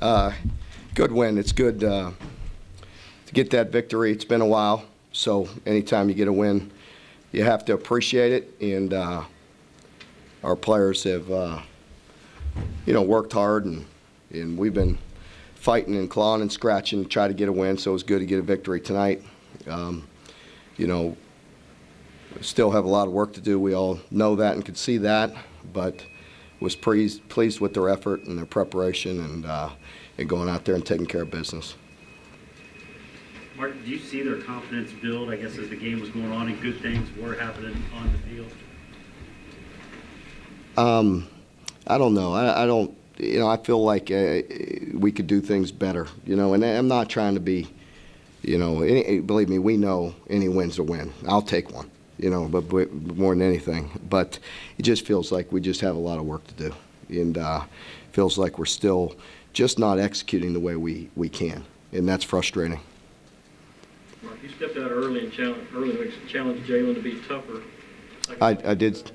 Good win. It's good to get that victory. It's been a while, so anytime you get a win, you have to appreciate it. And our players have, worked hard, and we've been fighting and clawing and scratching to try to get a win. So it was good to get a victory tonight. Still have a lot of work to do. We all know that and could see that, but was pleased with their effort and their preparation and going out there and taking care of business. Mark, did you see their confidence build, I guess, as the game was going on and good things were happening on the field? I don't know. I don't. I feel like we could do things better. And I'm not trying to be. Believe me, we know any win's a win. I'll take one. But more than anything. But it just feels like we just have a lot of work to do, and feels like we're still just not executing the way we can, and that's frustrating. Mark, you stepped out early and challenged Jalen to be tougher. I did.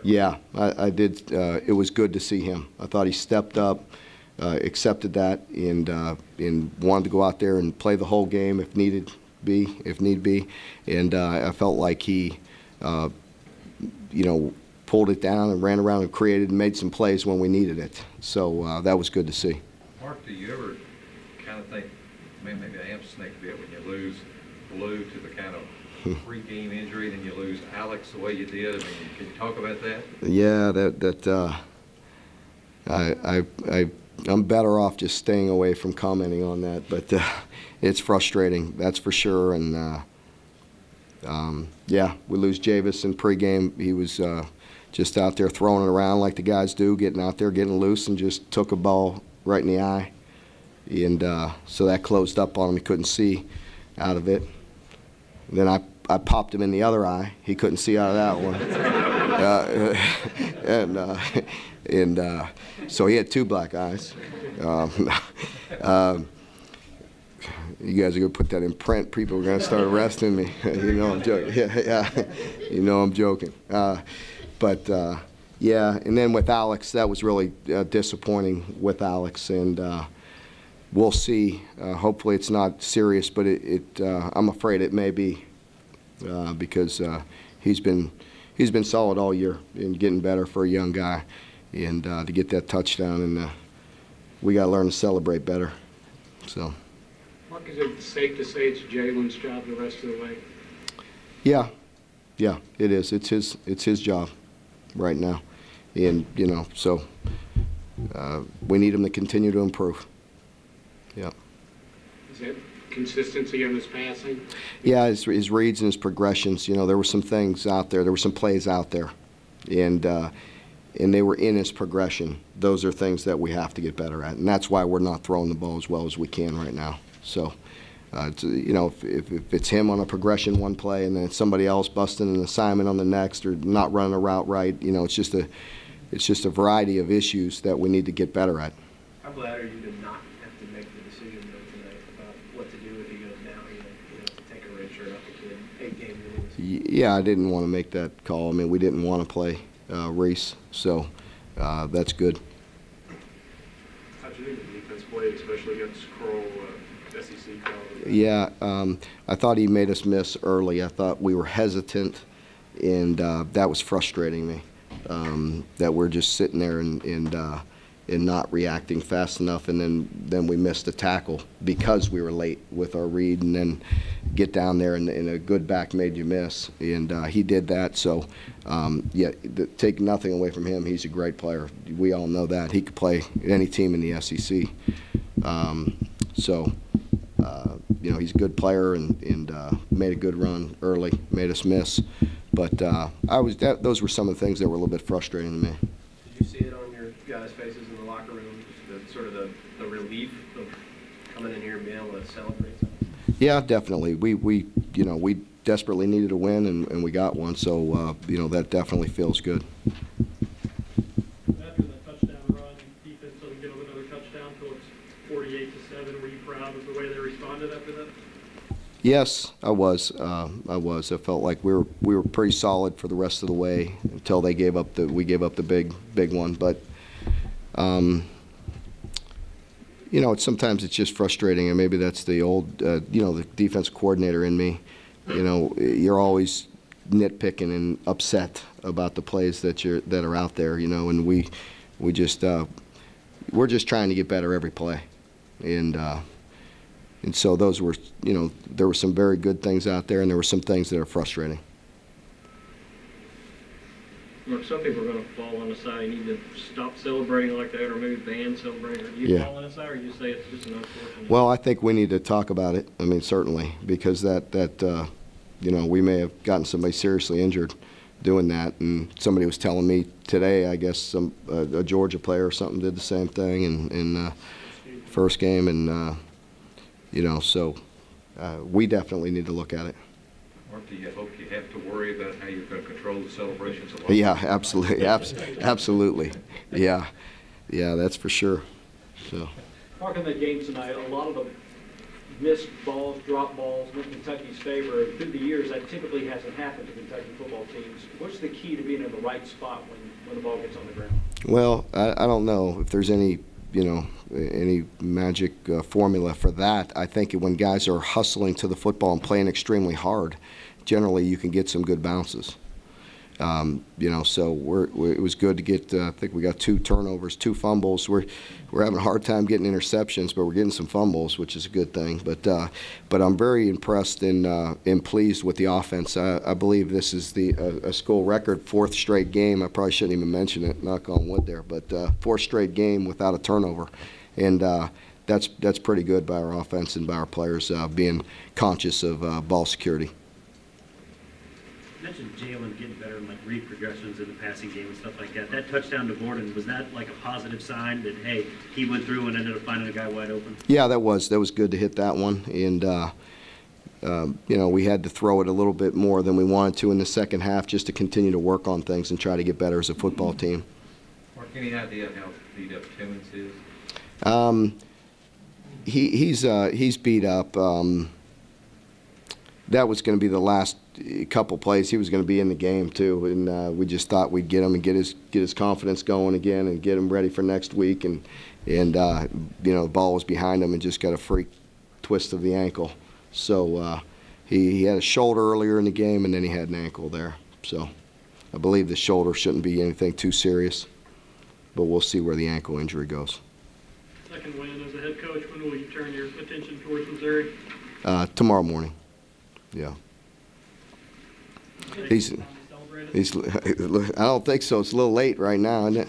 Yeah, I did. It was good to see him. I thought he stepped up, accepted that, and wanted to go out there and play the whole game if need be. And I felt like he, pulled it down and ran around and created and made some plays when we needed it. So that was good to see. Mark, do you ever kind of think, man, maybe I am snake bit when you lose Blue to the kind of pre-game injury, then you lose Alex the way you did? I mean, can you talk about that? Yeah, I'm better off just staying away from commenting on that, but it's frustrating, that's for sure. And we lose Javis in pregame. He was just out there throwing it around like the guys do, getting out there, getting loose, and just took a ball right in the eye. And so that closed up on him. He couldn't see out of it. And then I popped him in the other eye. He couldn't see out of that one. So he had two black eyes. You guys are going to put that in print. People are going to start arresting me. I'm joking. Yeah. I'm joking. And then with Alex, that was really disappointing with Alex. And we'll see. Hopefully it's not serious, but I'm afraid it may be because he's been solid all year and getting better for a young guy. And to get that touchdown, and we got to learn to celebrate better. So. Mark, is it safe to say it's Jalen's job the rest of the way? Yeah, it is. It's his job right now, and so we need him to continue to improve. Yeah. Is that consistency on his passing? Yeah, his reads and his progressions. There were some things out there. There were some plays out there, and they were in his progression. Those are things that we have to get better at, and that's why we're not throwing the ball as well as we can right now. So, if it's him on a progression one play and then it's somebody else busting an assignment on the next or not running a route right, it's just a variety of issues that we need to get better at. How glad are you to not have to make the decision though tonight about what to do if he goes down? To take a red shirt off the kid, 8 game innings. Yeah, I didn't want to make that call. I mean, we didn't want to play Reese, so that's good. How'd you think the defense played, especially against Kroll, SEC crowd? Yeah, I thought he made us miss early. I thought we were hesitant, and that was frustrating me. That we're just sitting there and not reacting fast enough, and then we missed a tackle because we were late with our read, and then get down there and a good back made you miss, and he did that. So take nothing away from him. He's a great player. We all know that. He could play any team in the SEC. He's a good player and made a good run early, made us miss. But those were some of the things that were a little bit frustrating to me. Did you see it on your guys' faces in the locker room, the relief of coming in here and being able to celebrate something? Yeah, definitely. We desperately needed a win, and we got one. So that definitely feels good. After the touchdown run, defense doesn't give up another touchdown until it's 48-7. Were you proud of the way they responded after that? Yes, I was. I felt like we were pretty solid for the rest of the way until we gave up the big one. But Sometimes it's just frustrating, and maybe that's the old, the defense coordinator in me. You're always nitpicking and upset about the plays that are out there, and we're just trying to get better every play, and so those were, there were some very good things out there, and there were some things that are frustrating. Mark, some people are going to fall on the side, you need to stop celebrating like that, or maybe ban celebrating. Do you Yeah. fall on the side, or you say it's just an unfortunate? Well, I think we need to talk about it. I mean, certainly, because we may have gotten somebody seriously injured doing that. And somebody was telling me today, I guess a Georgia player or something did the same thing in first game, and so we definitely need to look at it. Mark, do you hope you have to worry about how you're going to control the celebrations a lot? Yeah, absolutely, absolutely. Yeah, that's for sure. So. Mark, in that game tonight, a lot of the missed balls, drop balls, went Kentucky's favor. Through the years, that typically hasn't happened to Kentucky football teams. What's the key to being in the right spot when the ball gets on the ground? Well, I don't know if there's any magic formula for that. I think when guys are hustling to the football and playing extremely hard, generally you can get some good bounces. So it was good to get. I think we got 2 turnovers, 2 fumbles. We're having a hard time getting interceptions, but we're getting some fumbles, which is a good thing. But I'm very impressed and pleased with the offense. I believe this is a school record 4th straight game. I probably shouldn't even mention it. Knock on wood there, but 4th straight game without a turnover, and that's pretty good by our offense and by our players being conscious of ball security. You mentioned Jalen getting better in read progressions in the passing game and stuff like that. That touchdown to Gordon, was that like a positive sign that, hey, he went through and ended up finding a guy wide open? Yeah, that was good to hit that one, and we had to throw it a little bit more than we wanted to in the second half just to continue to work on things and try to get better as a football team. Mark, any idea how beat up Timmons is? He's beat up. That was going to be the last couple plays. He was going to be in the game too, and we just thought we'd get him and get his confidence going again and get him ready for next week. And the ball was behind him and just got a freak twist of the ankle. So he had a shoulder earlier in the game, and then he had an ankle there. So I believe the shoulder shouldn't be anything too serious, but we'll see where the ankle injury goes. Second win as a head coach, when will you turn your attention towards Missouri? Tomorrow morning. Yeah. He's. I don't think so. It's a little late right now, isn't it?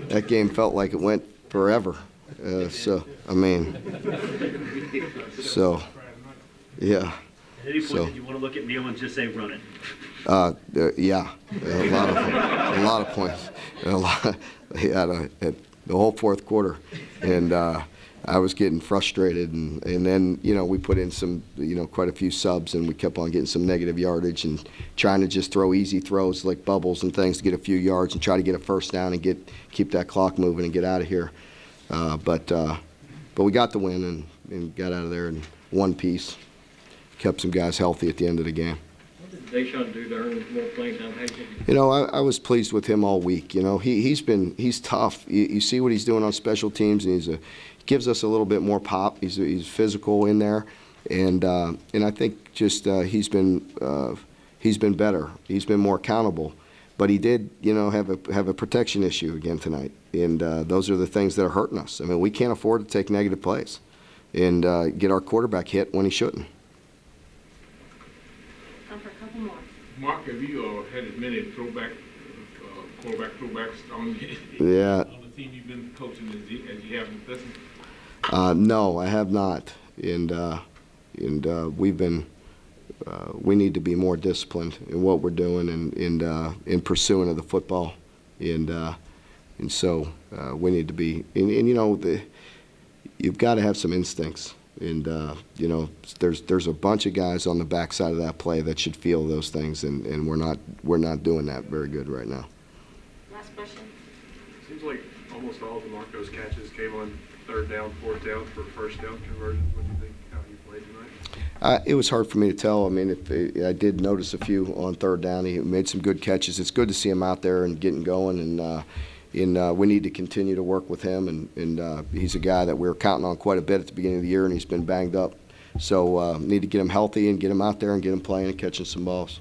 That game felt like it went forever. Yeah. At any point, did you want to look at Neil and just say, run it? Yeah. A lot of points. The whole fourth quarter, and I was getting frustrated, and then we put in some quite a few subs, and we kept on getting some negative yardage and trying to just throw easy throws like bubbles and things to get a few yards and try to get a first down and keep that clock moving and get out of here. But we got the win and got out of there in one piece. Kept some guys healthy at the end of the game. What did Deshaun do to earn more playing time? I was pleased with him all week. He's tough. You see what he's doing on special teams, and he gives us a little bit more pop. He's physical in there, and I think just he's been better. He's been more accountable. But he did, have a protection issue again tonight, and those are the things that are hurting us. I mean, we can't afford to take negative plays and get our quarterback hit when he shouldn't. Time for a couple more. Mark, have you had as many quarterback throwbacks on Yeah. on the team you've been coaching as you have in this one? No, I have not, and we've been. We need to be more disciplined in what we're doing and in pursuing of the football, and so we need to be. And you've got to have some instincts, and there's a bunch of guys on the backside of that play that should feel those things, and we're not doing that very good right now. Last question. Seems like almost all of DeMarco's catches came on third down, fourth down for first down conversions. What do you think how he played tonight? It was hard for me to tell. I mean, I did notice a few on third down. He made some good catches. It's good to see him out there and getting going, we need to continue to work with him, and he's a guy that we were counting on quite a bit at the beginning of the year, and he's been banged up. So need to get him healthy and get him out there and get him playing and catching some balls.